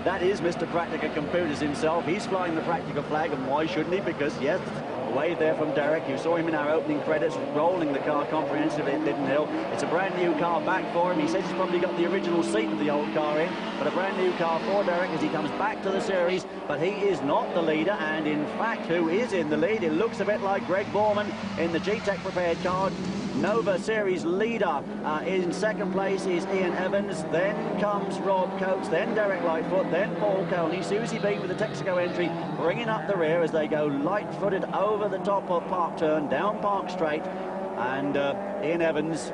that is Mr. Practica Computers himself. He's flying the Practica flag, and why shouldn't he? Because, yes, a wave there from Derek. You saw him in our opening credits, rolling the car comprehensively at Liddon Hill. It's a brand new car back for him. He says he's probably got the original seat of the old car in, but a brand new car for Derek as he comes back to the series. But he is not the leader, and in fact, who is in the lead? It looks a bit like Greg Borman in the G-Tech prepared car. Nova Series leader in second place is Ian Evans, then comes Rob Coates, then Derek Lightfoot, then Paul Coney. Susie B with the Texaco entry bringing up the rear as they go light-footed over the top of Park Turn, down Park Straight, and Ian Evans,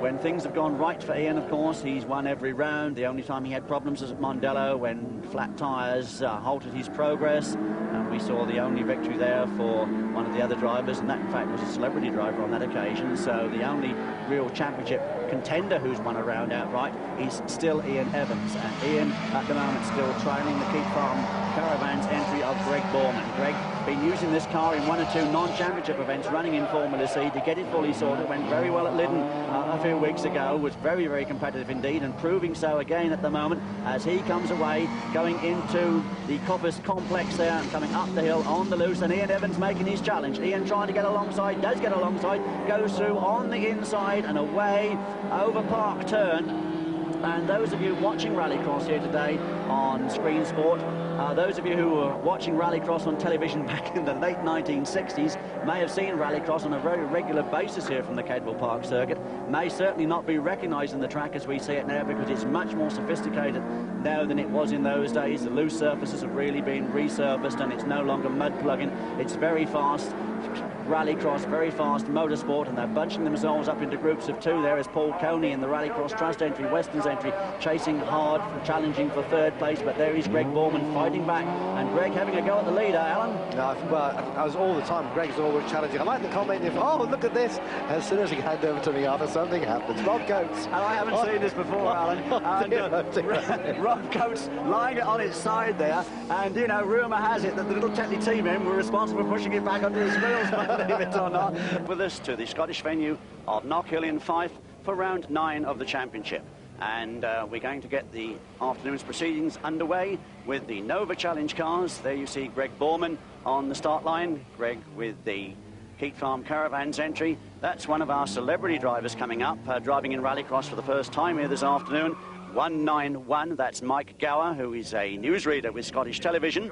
when things have gone right for Ian, of course, he's won every round. The only time he had problems was at Mondello when flat tyres halted his progress. And we saw the only victory there for one of the other drivers, and that, in fact, was a celebrity driver on that occasion. So the only real championship contender who's won a round outright is still Ian Evans. And Ian, at the moment, still trailing the Keep Farm Caravan's entry of Greg Borman. Greg been using this car in one or two non-championship events, running in Formula C to get it fully sorted. Went very well at Liddon a few weeks ago, was very, very competitive indeed, and proving so again at the moment as he comes away, going into the Coppice complex there and coming up the hill on the loose, and Ian Evans making his challenge. Ian trying to get alongside, does get alongside, goes through on the inside and away over Park Turn. And those of you watching Rallycross here today on Screen Sport, those of you who were watching Rallycross on television back in the late 1960s may have seen Rallycross on a very regular basis here from the Cadwell Park circuit. May certainly not be recognising the track as we see it now, because it's much more sophisticated now than it was in those days. The loose surfaces have really been resurfaced, and it's no longer mud plugging. It's very fast Rallycross, very fast motorsport, and they're bunching themselves up into groups of two there as Paul Coney in the Rallycross Trust entry, Western's entry, chasing hard, challenging for third place. But there is Greg Borman fighting back, and Greg having a go at the leader. Alan? Well, I was all the time. Greg's always challenging. I like the comment, if, oh, look at this. As soon as he hand over to me, Arthur, something happens. Rob Coates. And I haven't seen this before, Alan. Rob Coates lying it on its side there, and, you know, rumour has it that the little Tetley team in were responsible for pushing it back under his wheels, believe it or not. With us to the Scottish venue of Knockhill in Fife for round 9 of the championship. And we're going to get the afternoon's proceedings underway with the Nova Challenge cars. There you see Greg Borman on the start line. Greg with the Keat Farm Caravans entry. That's one of our celebrity drivers coming up, driving in Rallycross for the first time here this afternoon. 191, that's Mike Gower, who is a newsreader with Scottish Television.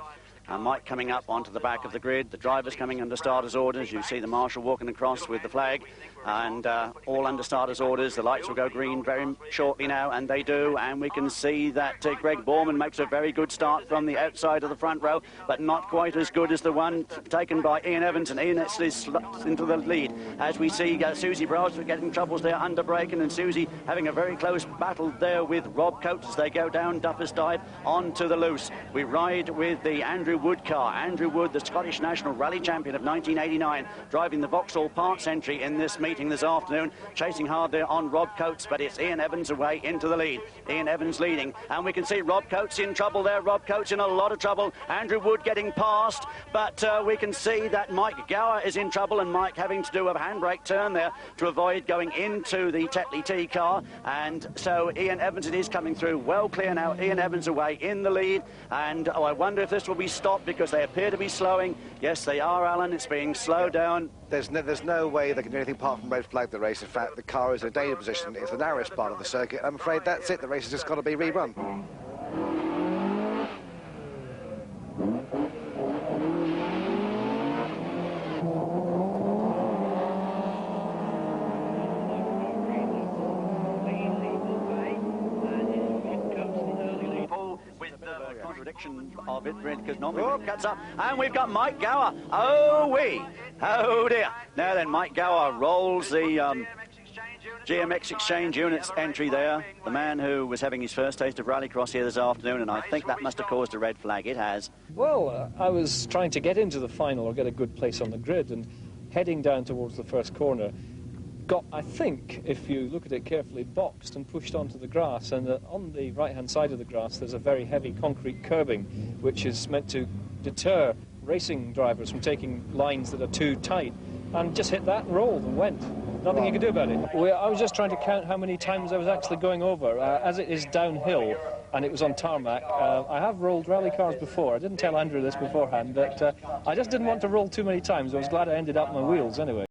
Mike coming up onto the back of the grid. The drivers coming under starters' orders. You see the marshal walking across with the flag, and all under starters' orders. The lights will go green very shortly now, and they do. And we can see that Greg Borman makes a very good start from the outside of the front row, but not quite as good as the one taken by Ian Evans. And Ian is into the lead as we see Susie Brailsford getting troubles there under braking, and Susie having a very close battle there with Rob Coates as they go down Duffus Dive onto the loose. We ride with the Andrew Wood car. Andrew Wood, the Scottish National Rally Champion of 1989, driving the Vauxhall Parks entry in this meeting this afternoon, chasing hard there on Rob Coates, but it's Ian Evans away into the lead. Ian Evans leading, and we can see Rob Coates in trouble there. Rob Coates in a lot of trouble. Andrew Wood getting past, but we can see that Mike Gower is in trouble, and Mike having to do a handbrake turn there to avoid going into the Tetley T car. And so Ian Evans, it is coming through well clear now. Ian Evans away in the lead, and I wonder if this will be stopped, because they appear to be slowing. Yes, they are, Alan. It's being slowed down. There's no way they can do anything apart from red flag the race. In fact, the car is in a danger position. It's the narrowest part of the circuit. I'm afraid that's it. The race has just got to be rerun. Of it, because normally it cuts up, and we've got Mike Gower. Oh dear. Now then, Mike Gower rolls the GMX Exchange Units entry there, the man who was having his first taste of Rallycross here this afternoon, and I think that must have caused a red flag. It has. Well, I was trying to get into the final or get a good place on the grid, and heading down towards the first corner, got, I think, if you look at it carefully, boxed and pushed onto the grass. And on the right-hand side of the grass, there's a very heavy concrete curbing, which is meant to deter racing drivers from taking lines that are too tight. And just hit that and rolled and went. Nothing you could do about it. I was just trying to count how many times I was actually going over. As it is downhill, and it was on tarmac. I have rolled rally cars before. I didn't tell Andrew this beforehand, but I just didn't want to roll too many times. I was glad I ended up on my wheels anyway.